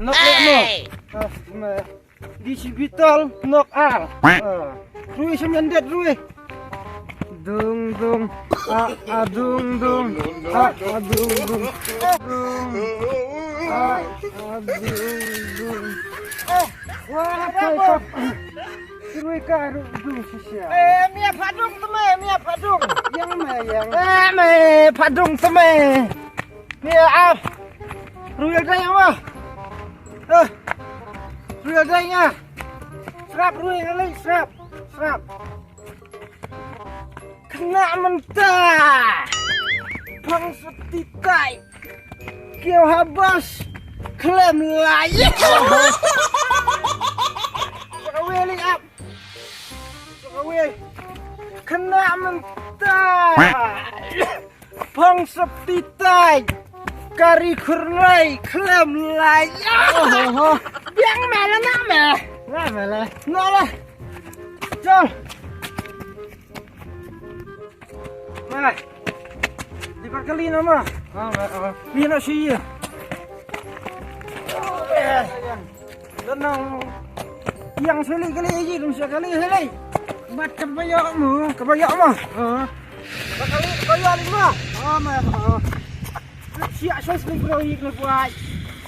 Nok di Cibital nok al. Rui semendet rui. Dung dung dung dung dung dung. Wah, apa? Rui ka dung sisia. Mia padung teme, mia padung. Yang padung teme. Mia ah. Rui ada yang mah. Rui adanya. Serap rui kali, serap. Kena mentah. Pang setitai. Kau habas. Klaim layak. Sekawili up. Kena mentah. Pang setitai. Kari kurnai klaim layak. Yang mana nama? Nala. Jom. Mana? Diperkali nama. Mina sih. Tenang. Yang sekali aja, dum sekali. Mat kebayakmu. Sekali kebayak lima. Siap sos ni bro ik le buat.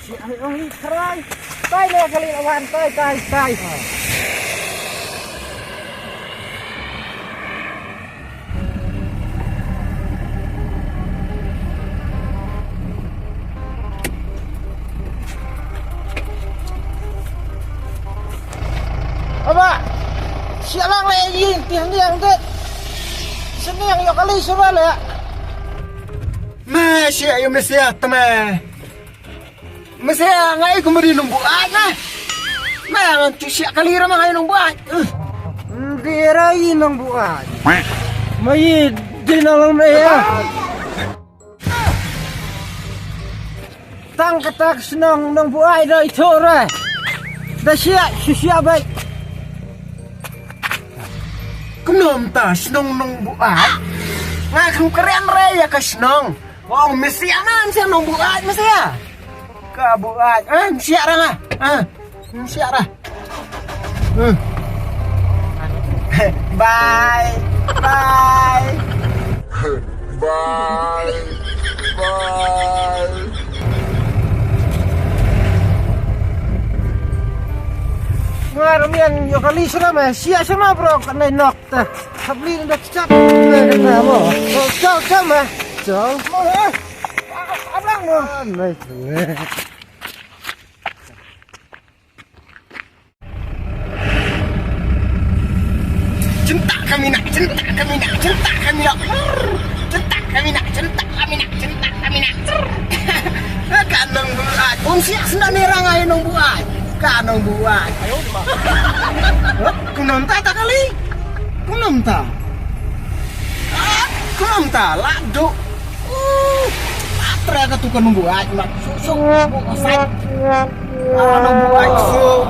Siap ni kerai. Tai le kali lawan tai. Apa? Siap lang le yin tiang tu. Sini yang yo kali suruh le. Masih ayo masih teman. Masih ngai kemari nunggu aja. Mana cuci kali ramai ngai nunggu aja. Dirai nang buat. Mai di dalam ya. Tang ketak senang nang buat dah itu rai. Dah siap baik. Kenapa tak senang nunggu aja? Ngai kamu keren rai ya kesenang. Oh, mesti aman sih nunggu aja mesti ya. Kabuat, siap lah, siap lah. Bye. Ngaramian yo kali sama siap sama bro kena nok tah. Habli ndak cap. Kena mo. Kau sama. Jauh. Abang mo. Nice. Cinta kami nak. Kanong buat. Siap senang nerang ayo nong buat. Kanong buat. Ayo di mana? Kunam tak kali. Kunam tak. Lado. Atre ka tu kanong buat. Mak susung buat. Kanong buat so.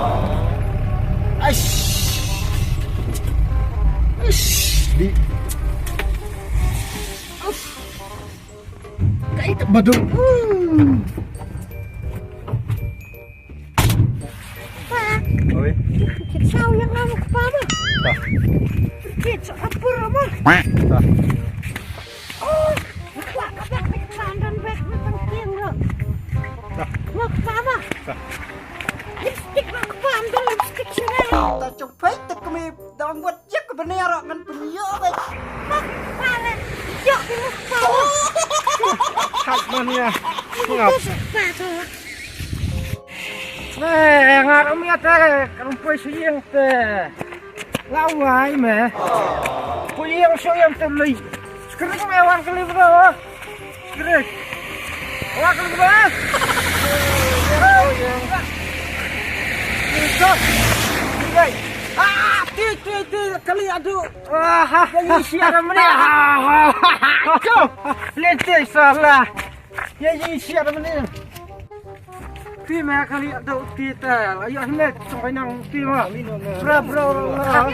Di. Kayak badung. Oi. Kita tahu yang nama kepala. Tah. Kita apa apa? Tah. Oh, wah, kabeh kesandan bek tengking lo. Tah. Mau kepala. Tah. Lipstick mau kepala, lipstick sini. Tak coba tak kami dalam buat cek kebenaran kan penyo baik. Mau kepala. Yuk, di mau kepala. Hak mania. Ngap. Sepatu. Ngarami ate karumpoi suyeng te. Lawai me. Puyeng suyeng te li. Sekarang kau mewan kali bro. Sekarang. Wah kali bro. Ti kali aduh. Wah, ini siapa mana? Kau lente salah. Ya ini siapa mana? Ti mah kali ada ti ta. Ayo hendak sampai nang ti mah. Bro lah.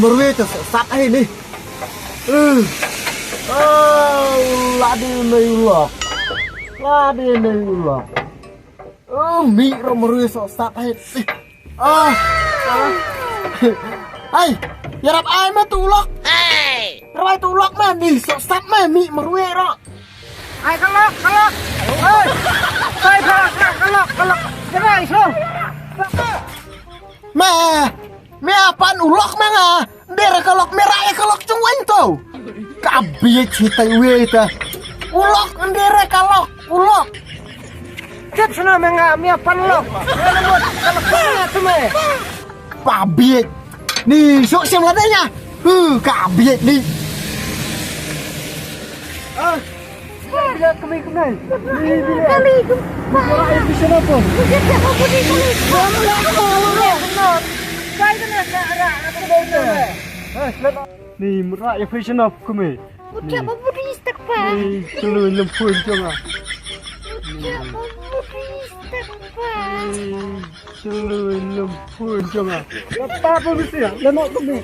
merwe tu sat ai ni. Ladi nei ulok. Ladi nei ulok. Mi ro merwe so sat ai. Ai, yarap ai ma tu ulok. Rawai tu ulok ma ni so sat ma mi merwe ro. Ai kalok. Oi. Sai kalok. Jangan iso. Me apaan ulok manga? Dera kalok meraya kalok cungwen to. Kabie cita we ta. Ulok ndere kalok, ulok. Ket sana menga mi apan lo. Kalok tu me. Kabie. Ni sok sem ladanya. Kabie ni. Bila kami. Kali itu. Ai bisa apa? Bukan siapa pun ini kali. Sai kena ada aku bawa. Ni merak ya fashion up kami. Bukan siapa pun ini istakbar. Ni telur lempun jangan. Siapa pun ini istakbar. Telur lempun jangan. Apa mesti ya? Lemak kami.